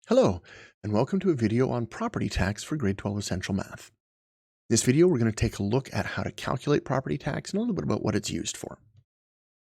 Hello, and welcome to a video on property tax for grade 12 Essential Math. In this video, we're going to take a look at how to calculate property tax and a little bit about what it's used for.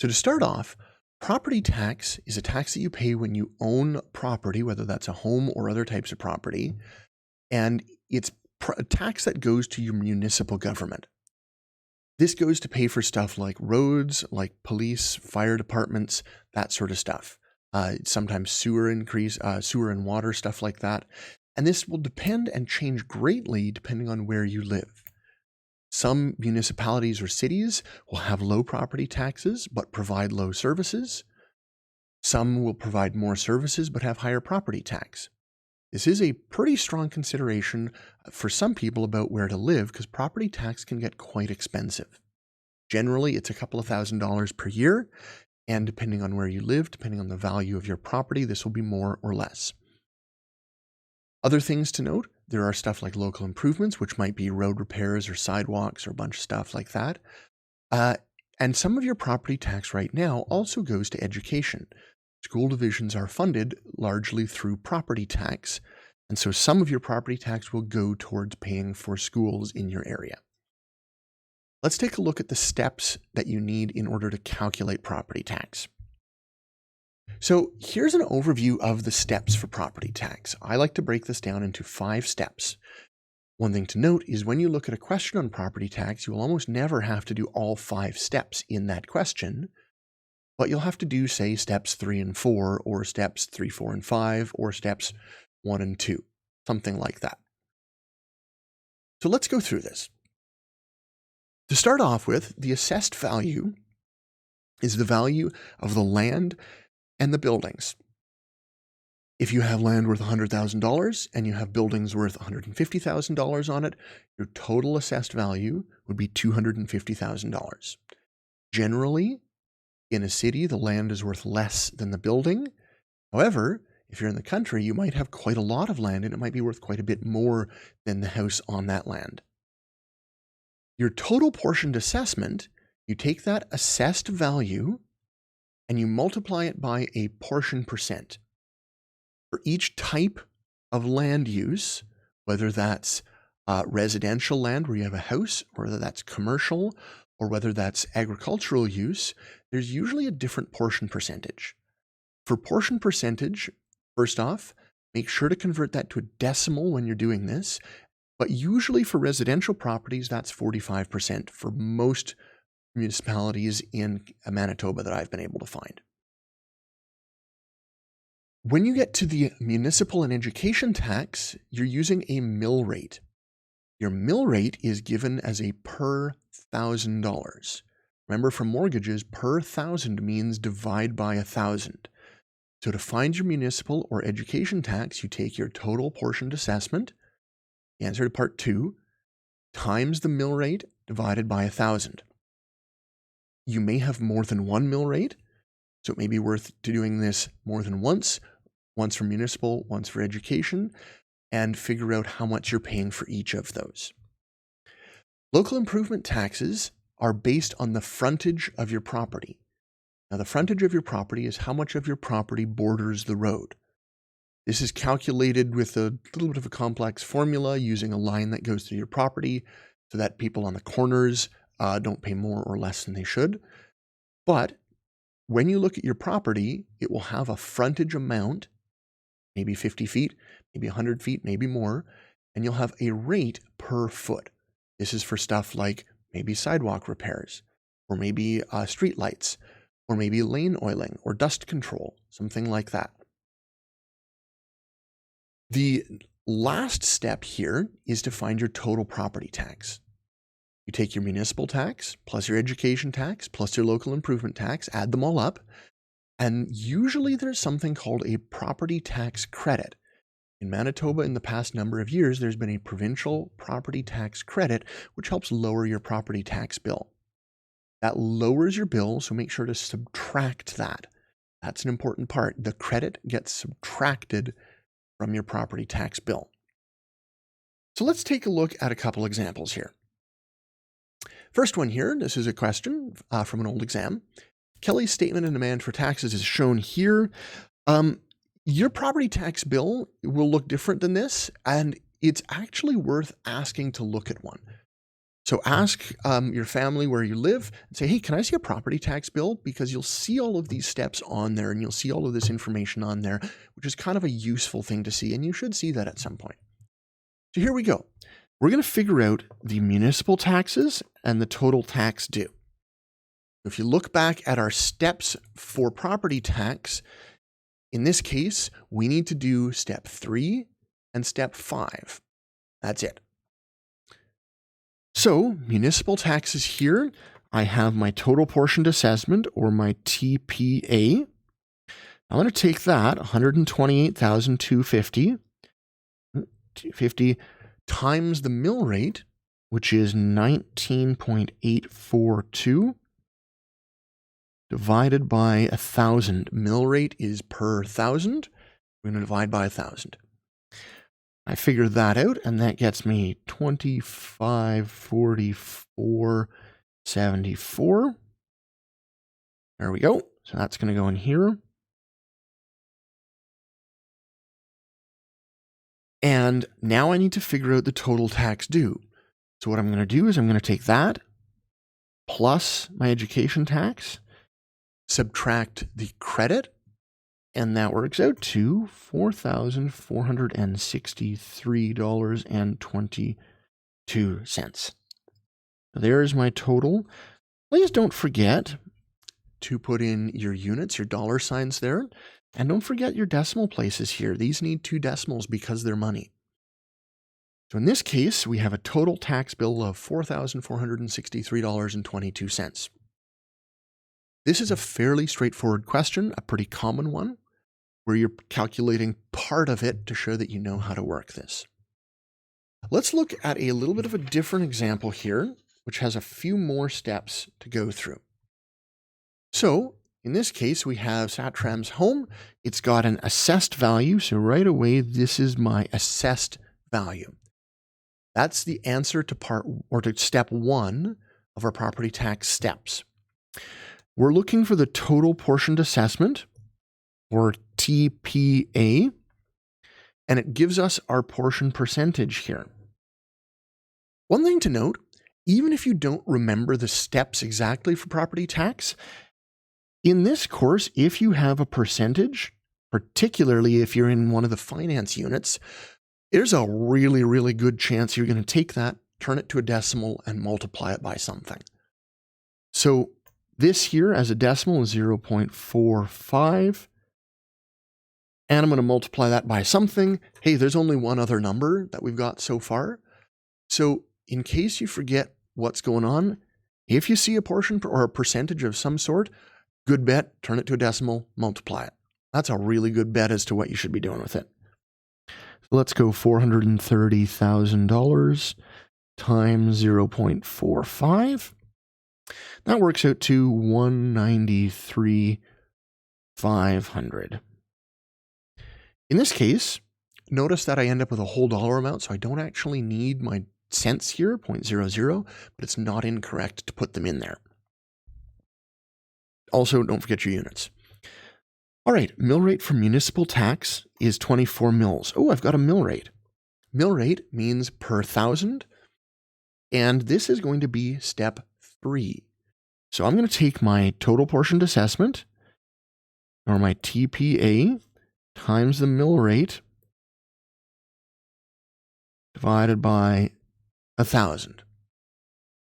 So to start off, property tax is a tax that you pay when you own property, whether that's a home or other types of property, and it's a tax that goes to your municipal government. This goes to pay for stuff like roads, like police, fire departments, that sort of stuff. Sometimes sewer and water, stuff like that. And this will depend and change greatly depending on where you live. Some municipalities or cities will have low property taxes but provide low services. Some will provide more services but have higher property tax. This is a pretty strong consideration for some people about where to live because property tax can get quite expensive. Generally, it's a couple of $1,000s per year, and depending on where you live, depending on the value of your property, this will be more or less. Other things to note, there are stuff like local improvements, which might be road repairs or sidewalks or a bunch of stuff like that. And some of your property tax right now also goes to education. School divisions are funded largely through property tax, and so some of your property tax will go towards paying for schools in your area. Let's take a look at the steps that you need in order to calculate property tax. So here's an overview of the steps for property tax. I like to break this down into 5 steps. One thing to note is when you look at a question on property tax, you will almost never have to do all 5 steps in that question, but you'll have to do, say, steps 3 and 4, or steps 3, 4, and 5, or steps 1 and 2, something like that. So let's go through this. To start off with, the assessed value is the value of the land and the buildings. If you have land worth $100,000 and you have buildings worth $150,000 on it, your total assessed value would be $250,000. Generally, in a city, the land is worth less than the building. However, if you're in the country, you might have quite a lot of land and it might be worth quite a bit more than the house on that land. Your total portioned assessment, you take that assessed value and you multiply it by a portion percent. For each type of land use, whether that's residential land where you have a house, or whether that's commercial, or whether that's agricultural use, there's usually a different portion percentage. For portion percentage, first off, make sure to convert that to a decimal when you're doing this, but usually for residential properties, that's 45% for most municipalities in Manitoba that I've been able to find. When you get to the municipal and education tax, you're using a mill rate. Your mill rate is given as a per $1,000. Remember, for mortgages, per 1,000 means divide by 1,000. So to find your municipal or education tax, you take your total portioned assessment, the answer to part 2, times the mill rate divided by 1,000. You may have more than one mill rate, so it may be worth doing this more than once for municipal, once for education, and figure out how much you're paying for each of those. Local improvement taxes are based on the frontage of your property. Now, the frontage of your property is how much of your property borders the road. This is calculated with a little bit of a complex formula using a line that goes through your property so that people on the corners don't pay more or less than they should. But when you look at your property, it will have a frontage amount, maybe 50 feet, maybe 100 feet, maybe more, and you'll have a rate per foot. This is for stuff like maybe sidewalk repairs, or maybe street lights, or maybe lane oiling or dust control, something like that. The last step here is to find your total property tax. You take your municipal tax, plus your education tax, plus your local improvement tax, add them all up, and usually there's something called a property tax credit. In Manitoba, in the past number of years, there's been a provincial property tax credit, which helps lower your property tax bill. That lowers your bill, so make sure to subtract that. That's an important part. The credit gets subtracted from your property tax bill. So let's take a look at a couple examples here. First one here, this is a question from an old exam. Kelly's statement and demand for taxes is shown here. Your property tax bill will look different than this, and it's actually worth asking to look at one. So ask your family where you live and say, hey, can I see a property tax bill? Because you'll see all of these steps on there and you'll see all of this information on there, which is kind of a useful thing to see. And you should see that at some point. So here we go. We're going to figure out the municipal taxes and the total tax due. If you look back at our steps for property tax, in this case, we need to do step 3 and step 5. That's it. So municipal taxes here, I have my total portioned assessment, or my TPA. I'm going to take that, $128,250 times the mill rate, which is 19.842, divided by 1,000. Mill rate is per 1,000. We're going to divide by 1,000. I figured that out, and that gets me 2544.74. There we go. So that's going to go in here. And now I need to figure out the total tax due. So what I'm going to do is I'm going to take that plus my education tax, subtract the credit, and that works out to $4,463.22. So there's my total. Please don't forget to put in your units, your dollar signs there, and don't forget your decimal places here. These need 2 decimals because they're money. So in this case, we have a total tax bill of $4,463.22. This is a fairly straightforward question, a pretty common one, where you're calculating part of it to show that you know how to work this. Let's look at a little bit of a different example here, which has a few more steps to go through. So in this case, we have Satram's home. It's got an assessed value. So right away, this is my assessed value. That's the answer to step 1 of our property tax steps. We're looking for the total portioned assessment, or TPA, and it gives us our portion percentage here. One thing to note, even if you don't remember the steps exactly for property tax, in this course, if you have a percentage, particularly if you're in one of the finance units, there's a really, really good chance you're going to take that, turn it to a decimal, and multiply it by something. So this here as a decimal is 0.45. And I'm going to multiply that by something. Hey, there's only one other number that we've got so far. So in case you forget what's going on, if you see a portion or a percentage of some sort, good bet, turn it to a decimal, multiply it. That's a really good bet as to what you should be doing with it. So let's go $430,000 times 0.45. That works out to $193,500. In this case, notice that I end up with a whole dollar amount, so I don't actually need my cents here, 0.00, but it's not incorrect to put them in there. Also, don't forget your units. All right, mill rate for municipal tax is 24 mils. Oh, I've got a mill rate. Mill rate means per 1,000, and this is going to be step 3. So I'm going to take my total portioned assessment, or my TPA, times the mill rate, divided by 1,000.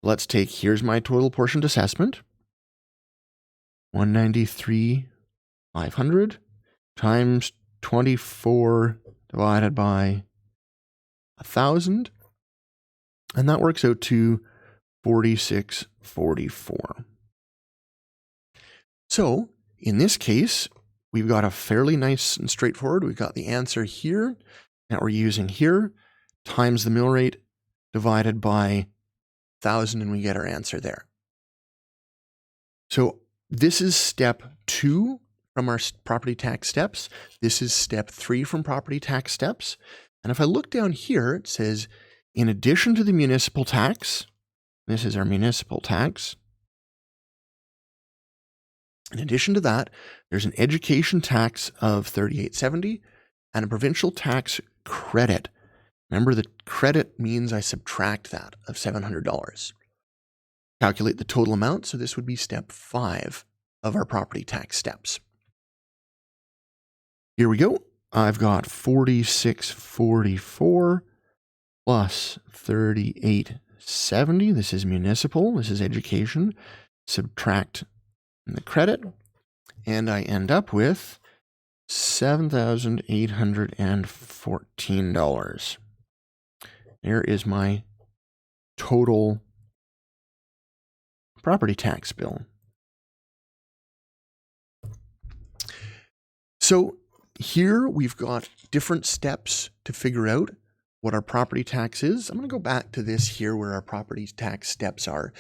Let's take, here's my total portioned assessment, 193,500 times 24 divided by 1,000, and that works out to 46.44. So in this case, we've got a fairly nice and straightforward. We've got the answer here that we're using here, times the mill rate divided by 1,000, and we get our answer there. So this is step 2 from our property tax steps. This is step 3 from property tax steps. And if I look down here, it says, in addition to the municipal tax, this is our municipal tax, In addition to that, there's an education tax of $38.70 and a provincial tax credit. Remember, the credit means I subtract that of $700. Calculate the total amount, so this would be step 5 of our property tax steps. Here we go. I've got $46.44 plus $38.70. This is municipal. This is education. Subtract the credit, and I end up with $7,814. There is my total property tax bill. So here we've got different steps to figure out what our property tax is. I'm going to go back to this here where our property tax steps are.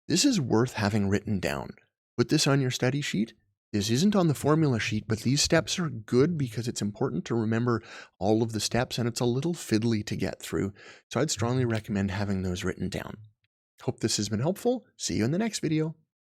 This is worth having written down. Put this on your study sheet. This isn't on the formula sheet, but these steps are good because it's important to remember all of the steps, and it's a little fiddly to get through. So I'd strongly recommend having those written down. Hope this has been helpful. See you in the next video.